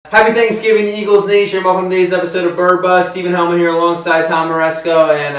Happy Thanksgiving, Eagles Nation. Welcome to today's episode of Bird Buzz. Stephen Hellmann here alongside Tom Aresco, and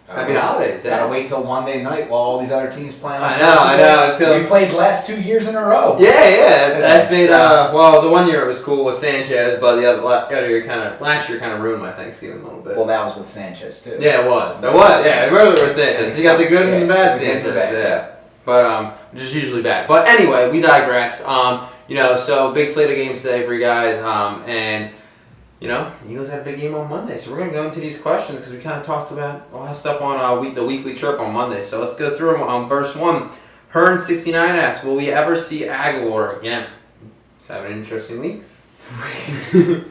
happy holidays. Gotta wait till Monday night while all these other teams play on I know. We played the last 2 years in a row. Yeah. That's made, well, the one year it was cool with Sanchez, but the other year last year kind of ruined my Thanksgiving a little bit. Well, that was with Sanchez, too. Yeah, it was. Yeah, it really was Sanchez. You got the good and the bad Sanchez. Yeah. But, just usually bad. But anyway, we digress. So big slate of games today for you guys, and Eagles had a big game on Monday, so we're gonna go into these questions because we kind of talked about a lot of stuff on the weekly chirp on Monday. So let's go through them. First one, Hearn69 asks, "Will we ever see Aguilar again?" It's having an interesting week.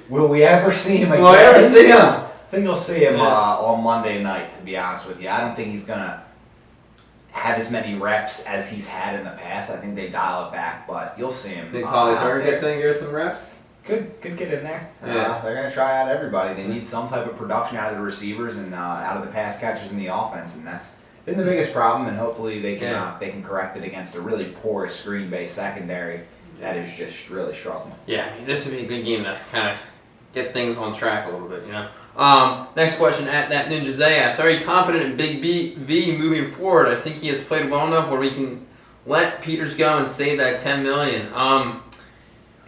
Will we ever see him again? Will we ever see him? I think you'll see him on Monday night. To be honest with you, I don't think he's gonna have as many reps as he's had in the past. I think they dial it back, but you'll see him. Think Polly Turner gets in and gets some reps? Could get in there. Yeah. They're going to try out everybody. They need some type of production out of the receivers and out of the pass catchers in the offense, and that's been the biggest problem, and hopefully they can correct it against a really porous Green Bay secondary that is just really struggling. Yeah, I mean, this would be a good game to kind of get things on track a little bit, Next question, at that Ninja Zay asks, "Are you confident in Big V moving forward? I think he has played well enough where we can let Peters go and save that $10 million."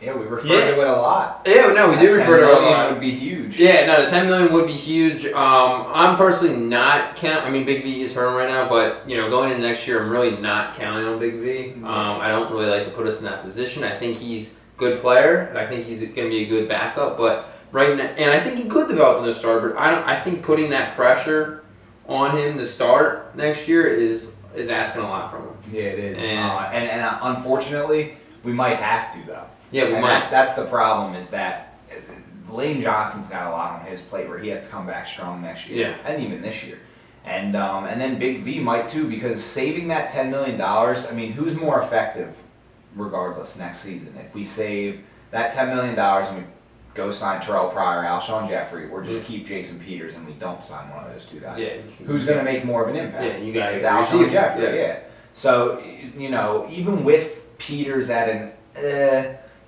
Yeah, we refer to it a lot. Yeah, no, we do refer to it a lot. $10 million would be huge. Yeah, no, the $10 million would be huge. I'm personally not I mean, Big V is hurting right now, but going into next year, I'm really not counting on Big V. I don't really like to put us in that position. I think he's a good player, and I think he's going to be a good backup, but right now, and I think he could develop in the starter, but I think putting that pressure on him to start next year is asking a lot from him. Yeah, it is. And unfortunately, we might have to, though. Yeah, we might. That's the problem, is that Lane Johnson's got a lot on his plate where he has to come back strong next year. Yeah. And even this year. And then Big V might too, because saving that $10 million, I mean, who's more effective regardless next season? If we save that $10 million and we go sign Terrell Pryor, Alshon Jeffrey, or just keep Jason Peters and we don't sign one of those two guys. Yeah. Who's going to make more of an impact? Yeah, you got It's Alshon Jeffrey, yeah. So, even with Peters at an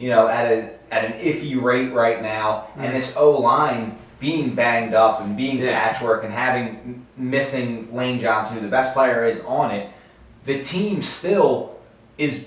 iffy rate right now, and this O-line being banged up and being patchwork and missing Lane Johnson, who the best player is on it, the team still is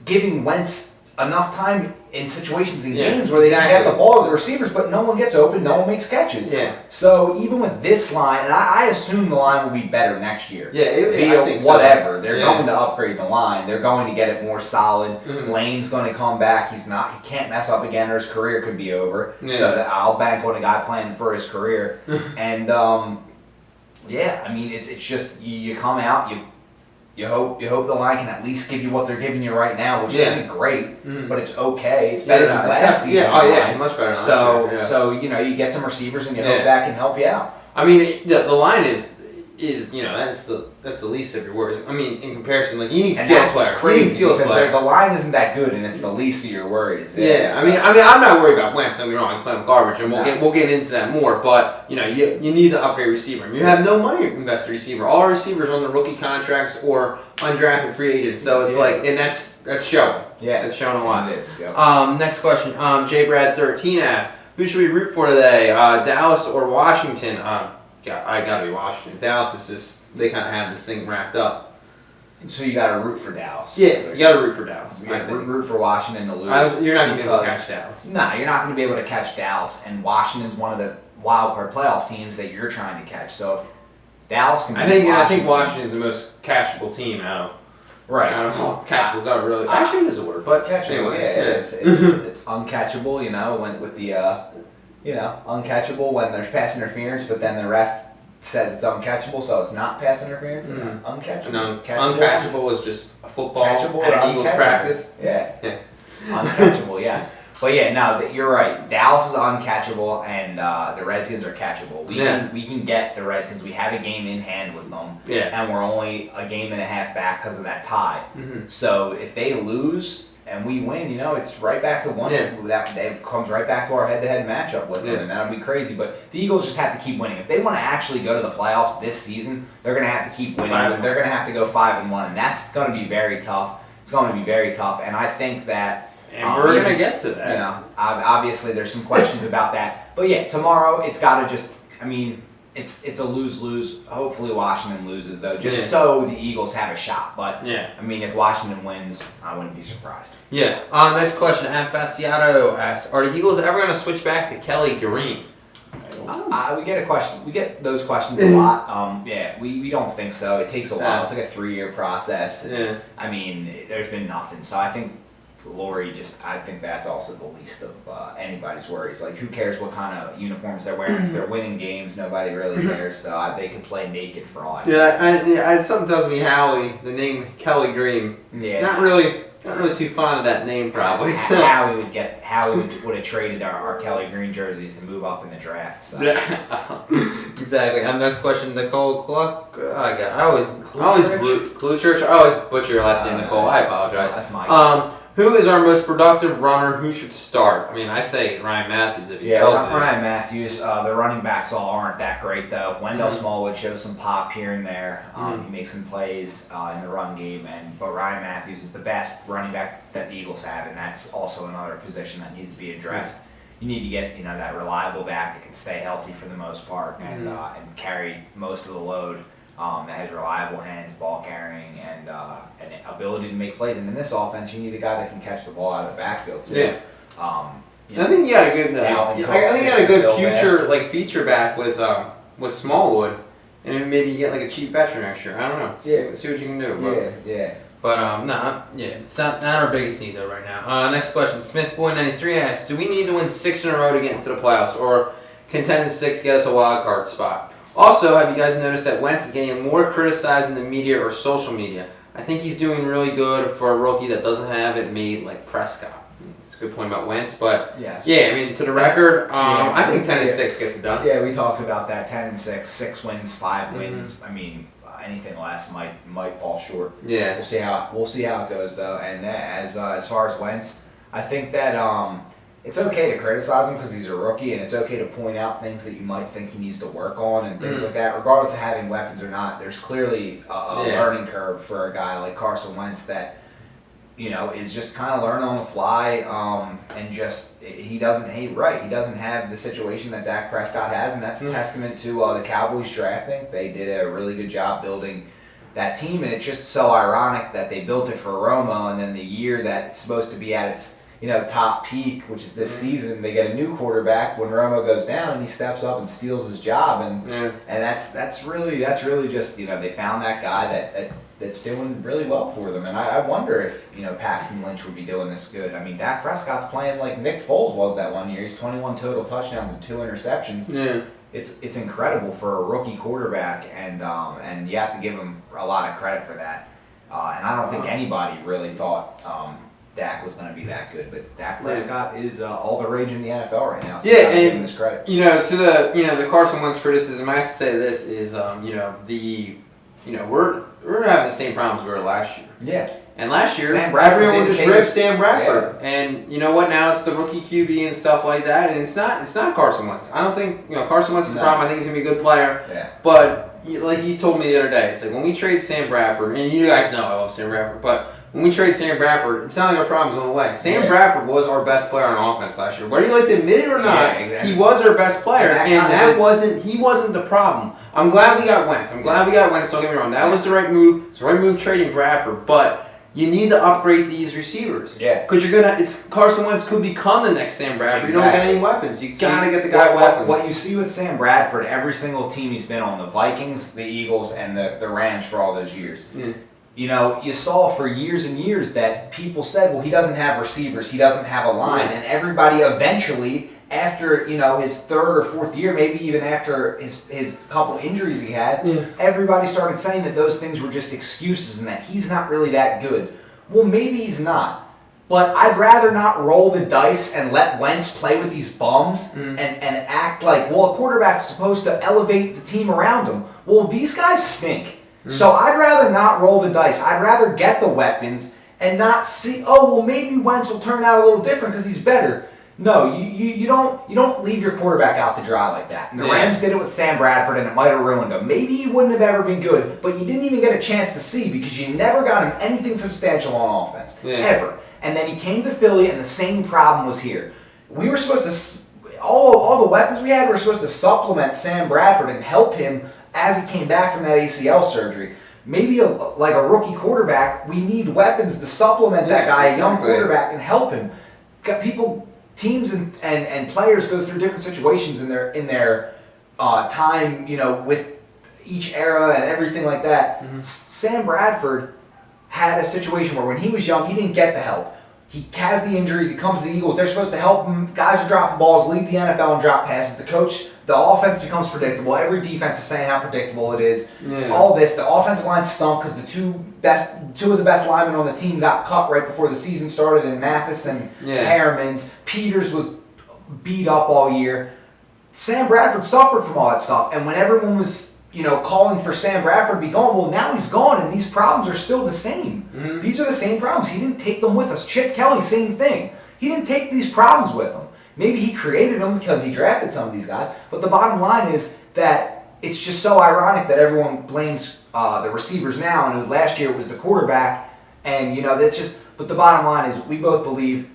giving Wentz enough time in situations in games where they can get the ball to the receivers, but no one gets open, no one makes catches. Yeah. So even with this line, and I assume the line will be better next year. Yeah, I think whatever. So. They're going to upgrade the line. They're going to get it more solid. Mm-hmm. Lane's going to come back. He can't mess up again, or his career could be over. Yeah. So I'll bank on a guy playing for his career. And I mean, it's just you come out, you hope the line can at least give you what they're giving you right now, which isn't great, but it's okay. It's better than last season. Much better. So you get some receivers and you hope that can help you out. I mean, the line is that's the least of your worries. I mean, in comparison, like you need skill players. Crazy because the line isn't that good, and it's the least of your worries. Yeah, I mean, I'm not worried about Wentz. Don't get me wrong, he's playing garbage, and we'll get into that more. But you need to upgrade receiver. And you have no money to invest in receiver. All our receivers are on the rookie contracts or undrafted free agents. So it's and that's showing. Yeah, it's showing a lot. It is. Yep. Next question. JBrad13 asks, "Who should we root for today? Dallas or Washington?" I gotta be Washington. Dallas is just, they kind of have this thing wrapped up. So you gotta root for Dallas. Yeah, you gotta root for Dallas. You gotta root for Washington to lose. You're not gonna be able to catch Dallas. Nah, you're not gonna be able to catch Dallas, and Washington's one of the wild card playoff teams that you're trying to catch. So if Dallas can beat I think Washington's the most catchable team out of. Right. I don't know. Catchable's not really. Actually, it is a word, but catchable. Anyway, it is. It's uncatchable. When with the uncatchable when there's pass interference, but then the ref says it's uncatchable, so it's not pass interference. Mm-hmm. Uncatchable. No, uncatchable was just a football catchable at an Eagles practice. Yeah. Uncatchable, yes. But you're right. Dallas is uncatchable, and the Redskins are catchable. We can get the Redskins. We have a game in hand with them, and we're only a game and a half back because of that tie. Mm-hmm. So if they lose and we win, it's right back to one. That comes right back to our head-to-head matchup with them, and that'll be crazy. But the Eagles just have to keep winning. If they want to actually go to the playoffs this season, they're going to have to keep winning. They're going to have to go 5-1, and that's going to be very tough. It's going to be very tough, and I think that And we're going to get to that. You know, obviously there's some questions about that. But yeah, tomorrow it's got to just, I mean, it's a lose-lose. Hopefully Washington loses, though, just so the Eagles have a shot. But, I mean, if Washington wins, I wouldn't be surprised. Yeah. Next question. Fasciato asks, are the Eagles ever going to switch back to Kelly Green? We get a question. We get those questions a lot. We don't think so. It takes a while. It's like a 3-year process. Yeah. I mean, there's been nothing. So I think Laurie I think that's also the least of anybody's worries. Like, who cares what kind of uniforms they're wearing? If they're winning games, nobody really cares. So they can play naked for all I know. Something tells me Howie, the name Kelly Green. Yeah. Not really too fond of that name, probably. So. Howie would have traded our Kelly Green jerseys to move up in the draft. So. Exactly. Next question, Nicole Clock. I always butcher your last name, Nicole. I apologize. That's my who is our most productive runner? Who should start? I mean, I say Ryan Matthews if he's healthy. Ryan Matthews. The running backs all aren't that great, though. Wendell Smallwood shows some pop here and there. He makes some plays in the run game, but Ryan Matthews is the best running back that the Eagles have, and that's also another position that needs to be addressed. You need to get that reliable back that can stay healthy for the most part and carry most of the load. That has reliable hands, ball carrying, and an ability to make plays. And in this offense, you need a guy that can catch the ball out of the backfield too. Yeah. I think you had a good. I think you had a good feature back with Smallwood, and then maybe you get like a cheap veteran next year. I don't know. See what you can do. Yeah. But it's not our biggest need though right now. Next question, Smithboy93 asks, do we need to win 6 in a row to get into the playoffs, or can 10-6 get us a wild card spot? Also, have you guys noticed that Wentz is getting more criticized in the media or social media? I think he's doing really good for a rookie that doesn't have it made like Prescott. It's a good point about Wentz, but I mean, to the record, I think 10-6 gets it done. Yeah, we talked about that. 10-6, 6 wins, 5 wins. I mean, anything less might fall short. Yeah, we'll see how it goes though. And as far as Wentz, I think that it's okay to criticize him because he's a rookie, and it's okay to point out things that you might think he needs to work on and things like that, regardless of having weapons or not. There's clearly a learning curve for a guy like Carson Wentz that is just kind of learning on the fly, and just he doesn't have the situation that Dak Prescott has, and that's a testament to the Cowboys drafting. They did a really good job building that team, and it's just so ironic that they built it for Romo, and then the year that it's supposed to be at its top peak, which is this season, they get a new quarterback when Romo goes down, and he steps up and steals his job, and that's really just they found that guy that's doing really well for them, and I wonder if Paxton Lynch would be doing this good. I mean, Dak Prescott's playing like Nick Foles was that one year. He's 21 total touchdowns and 2 interceptions. Yeah. It's incredible for a rookie quarterback, and you have to give him a lot of credit for that. And I don't think anybody really thought Dak was going to be that good, but Dak Prescott is all the rage in the NFL right now. So and give him this credit. To the Carson Wentz criticism, I have to say this is we're having the same problems we were last year. Yeah. And last year, everyone just ripped Sam Bradford, and you know what? Now it's the rookie QB and stuff like that, and it's not Carson Wentz. I don't think Carson Wentz is the problem. I think he's gonna be a good player. Yeah. But like you told me the other day, it's like when we trade Sam Bradford, and you guys know I love Sam Bradford, but when we trade Sam Bradford, it's not like our problem's on the way. Sam Bradford was our best player on offense last year. Whether you like to admit it or not, he was our best player, and he wasn't the problem. I'm glad we got Wentz. Don't get me wrong. That was the right move. It's the right move trading Bradford, but you need to upgrade these receivers. Yeah. Because Carson Wentz could become the next Sam Bradford. You don't get any weapons. You gotta get the guy weapons. What you see with Sam Bradford, every single team he's been on, the Vikings, the Eagles, and the Rams for all those years. Yeah. You saw for years and years that people said, well, he doesn't have receivers, he doesn't have a line, and everybody eventually, after his 3rd or 4th year, maybe even after his couple injuries he had, everybody started saying that those things were just excuses and that he's not really that good. Well, maybe he's not, but I'd rather not roll the dice and let Wentz play with these bums and act like, well, a quarterback's supposed to elevate the team around him. Well, these guys stink. So I'd rather not roll the dice. I'd rather get the weapons and not see, oh, well, maybe Wentz will turn out a little different because he's better. No, you don't leave your quarterback out to dry like that. And the Rams did it with Sam Bradford, and it might have ruined him. Maybe he wouldn't have ever been good, but you didn't even get a chance to see because you never got him anything substantial on offense. Ever. And then he came to Philly, and the same problem was here. We were supposed to, all the weapons we had, we were supposed to supplement Sam Bradford and help him as he came back from that ACL surgery. Maybe like a rookie quarterback, we need weapons to supplement that guy, a young quarterback, and help him. Teams and players go through different situations in their time, with each era and everything like that. Mm-hmm. Sam Bradford had a situation where when he was young, he didn't get the help. He has the injuries. He comes to the Eagles. They're supposed to help him. Guys are dropping balls, lead the NFL in drop passes. The offense becomes predictable. Every defense is saying how predictable it is. Yeah. All this, the offensive line stunk because the two of the best linemen on the team got cut right before the season started in Mathis and Harriman's. Peters was beat up all year. Sam Bradford suffered from all that stuff, and when everyone was calling for Sam Bradford to be gone, well, now he's gone, and these problems are still the same. Mm-hmm. These are the same problems. He didn't take them with us. Chip Kelly, same thing. He didn't take these problems with him. Maybe he created them because he drafted some of these guys, but the bottom line is that it's just so ironic that everyone blames the receivers now, and last year it was the quarterback, and that's just. But the bottom line is we both believe.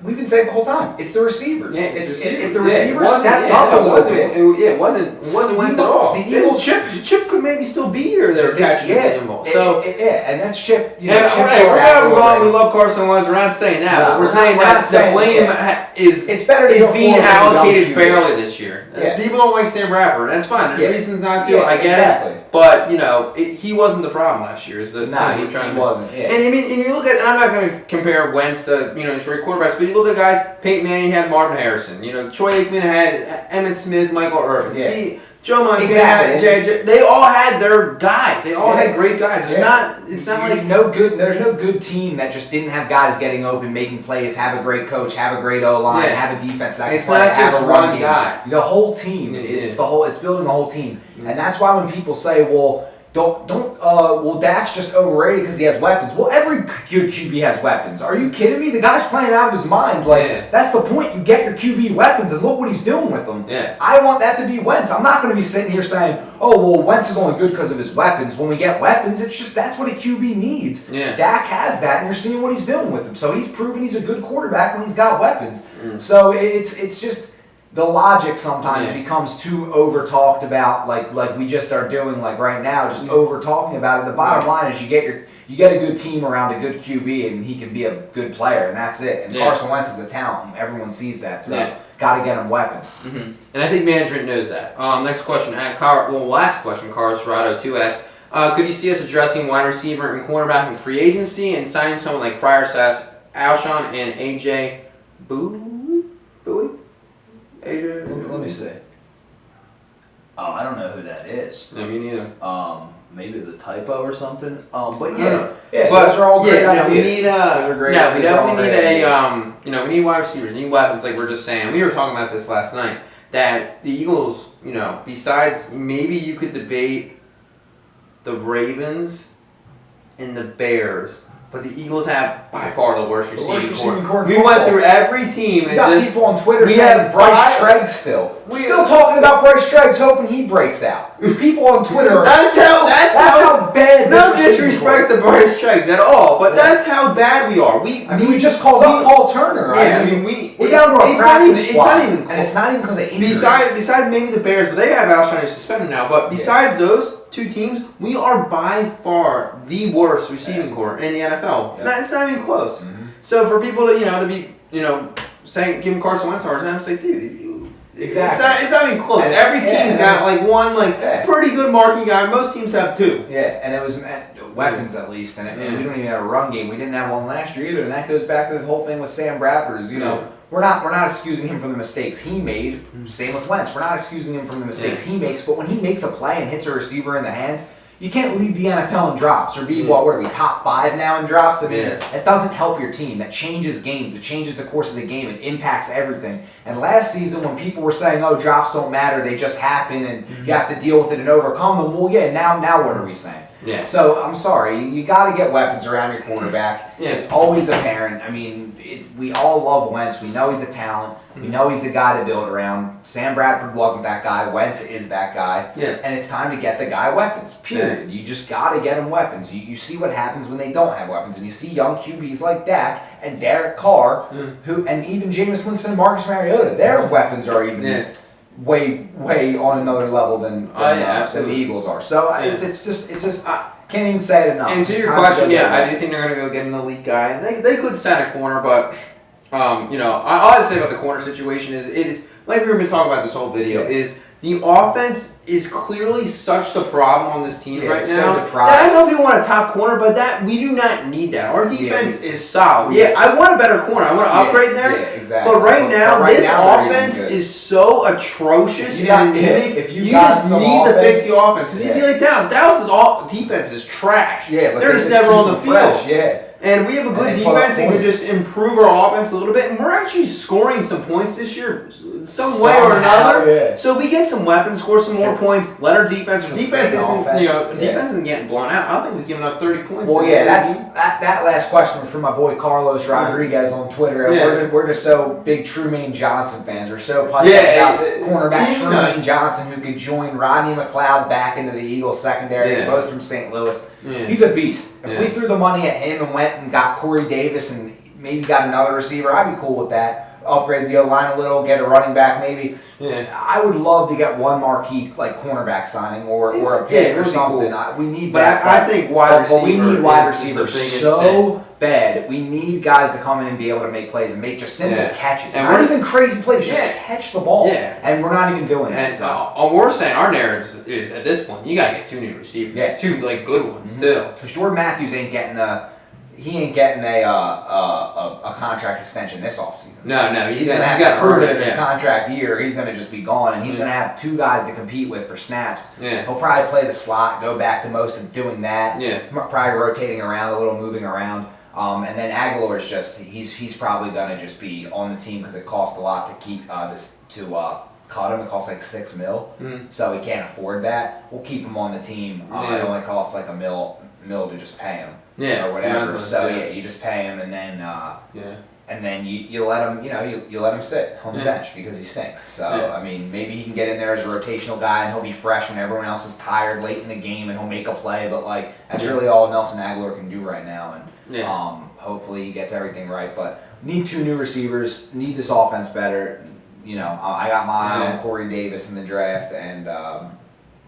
We've been saying the whole time. It's the receivers. Yeah, if the receivers stepped up a little bit. It wasn't Wentz at all. The Eagles, Chip could maybe still be here. They're catching the ball. So and that's Chip. We're going. We love Carson Wentz. We're not saying that, but we're saying that the blame is being allocated barely this year. Yeah. People don't like Sam Bradford. That's fine. There's reasons not to. I get it. But he wasn't the problem last year. He wasn't. Yeah. And you look at. And I'm not going to compare Wentz to these great quarterbacks, but you look at guys. Peyton Manning had Marvin Harrison. Troy Aikman had Emmitt Smith, Michael Irvin. Yeah. Joe Montana, they all had their guys. They all had great guys. It's not like there's no good team that just didn't have guys getting open, making plays, have a great coach, have a great O-line, have a defense that can play, have a run guy. The whole team. It's building the whole team. Mm-hmm. And that's why when people say, well, Dak's just overrated because he has weapons. Well, every good QB has weapons. Are you kidding me? The guy's playing out of his mind. That's the point. You get your QB weapons, and look what he's doing with them. Yeah. I want that to be Wentz. I'm not going to be sitting here saying, oh, well, Wentz is only good because of his weapons. When we get weapons, it's just that's what a QB needs. Yeah. Dak has that, and you're seeing what he's doing with them. So he's proven he's a good quarterback when he's got weapons. Mm. So it's just... The logic sometimes becomes too over-talked about, like we just are doing right now, just over-talking about it. The bottom line is you get a good team around a good QB, and he can be a good player, and that's it. And Carson Wentz is a talent, and everyone sees that, so got to get him weapons. Mm-hmm. And I think management knows that. Next question, last question, Carlos Serrato 2 asked, could you see us addressing wide receiver and cornerback in free agency and signing someone like Pryor Sass, Alshon, and AJ Bowie? Let me see. Oh, I don't know who that is. No, me neither. Maybe it's a typo or something. But but those are all great ideas. We need we definitely need we need wide receivers, we need weapons, like we're just saying. We were talking about this last night. That the Eagles, besides maybe you could debate the Ravens and the Bears. But the Eagles have by far the worst receiving core. We went through every team. You got people on Twitter saying Bryce Treggs still. We're still talking about Bryce Treggs, hoping he breaks out. People on Twitter. That's how bad. No disrespect to Bryce Treggs at all, but that's how bad we are. We just called up Paul Turner. Yeah, we're down to a practice squad. It's not even. And it's not even because of injuries. Besides maybe the Bears, but they have Alshon who's suspended now. But besides those two teams, we are by far the worst receiving core in the NFL. Yeah. It's not even close. Mm-hmm. So for people to be saying giving Carson Wentz a hard time, say, dude, exactly. It's not even close. And every team's got one pretty good marking guy. Most teams have two. Yeah, and it was weapons at least, and we don't even have a run game. We didn't have one last year either, and that goes back to the whole thing with Sam Bradford. We're not excusing him for the mistakes he made. Same with Wentz. We're not excusing him from the mistakes he makes, but when he makes a play and hits a receiver in the hands, you can't lead the NFL in drops or be what are we, top 5 now in drops? I mean, it doesn't help your team. That changes games. It changes the course of the game. It impacts everything. And last season, when people were saying, "Oh, drops don't matter. They just happen, and you have to deal with it and overcome them," well, now what are we saying? Yeah. So I'm sorry, you got to get weapons around your quarterback. Yeah. It's always apparent. I mean, we all love Wentz. We know he's the talent. We know he's the guy to build around. Sam Bradford wasn't that guy. Wentz is that guy. Yeah. And it's time to get the guy weapons. Period. You just got to get him weapons. You see what happens when they don't have weapons, and you see young QBs like Dak and Derek Carr, who, and even Jameis Winston and Marcus Mariota. Their weapons are even way on another level than the Eagles are. So it's just can't even say it enough. And to your question, I do think they're going to go get an elite guy. And they could sign a corner, but all I say about the corner situation is it is like we've been talking about this whole video is the offense is clearly such the problem on this team right now. I know people want a top corner, but that we do not need that. Our defense is solid. Yeah, I want a better corner. I want to upgrade there. Yeah, exactly. But right now, this offense is so atrocious and anemic. You just need to fix the offense. Because you'd be like, Dallas' defense is trash. Yeah, but they're just never on the field. Yeah. And we have a good defense and we just improve our offense a little bit. And we're actually scoring some points this year, some way or another. Yeah. So we get some weapons, score some more points, let our defense isn't getting blown out. I don't think we've given up 30 points. Well, that last question was from my boy Carlos Rodriguez on Twitter. Yeah. We're just so big Trumaine Johnson fans. We're so pumped about cornerback Trumaine Johnson, who could join Rodney McLeod back into the Eagles secondary. They're both from St. Louis. Yeah. He's a beast. If we threw the money at him and went and got Corey Davis and maybe got another receiver, I'd be cool with that. Upgrade the O-line a little, get a running back maybe. Yeah. I would love to get one marquee cornerback signing or a pick or something. Cool. We need that. But I think wide receiver. But we need wide receivers so bad. We need guys to come in and be able to make plays and make just simple catches. And not even crazy plays, just catch the ball. Yeah. And we're not even doing that. And we're saying our narrative is at this point, you got to get 2 new receivers. Yeah. 2 good ones still. Because Jordan Matthews ain't getting a contract extension this offseason. No, he's gonna have to prove it in his contract year. He's gonna just be gone, and he's gonna have 2 guys to compete with for snaps. Yeah. He'll probably play the slot, go back to most of doing that. Yeah. Probably rotating around a little, moving around. And then Aguilar's just he's probably gonna just be on the team because it costs a lot to keep cut him. It costs like $6 million, so he can't afford that. We'll keep him on the team. It only costs like $1 million to just pay him. Yeah, or whatever. So you just pay him, and then and then you let him, you let him sit on the bench because he stinks. So I mean, maybe he can get in there as a rotational guy, and he'll be fresh when everyone else is tired late in the game, and he'll make a play. But that's really all Nelson Aguilar can do right now, and hopefully he gets everything right. But need 2 new receivers, need this offense better. I got my eye on Corey Davis in the draft, and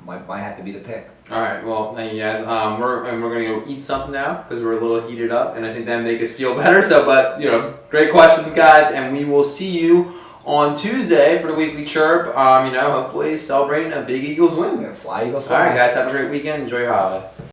might have to be the pick. All right, well, thank you guys. We're gonna go eat something now because we're a little heated up, and I think that make us feel better. So, but great questions, guys, and we will see you on Tuesday for the weekly chirp. Hopefully celebrating a big Eagles win. Fly Eagles fly. All right, guys, have a great weekend. Enjoy your holiday.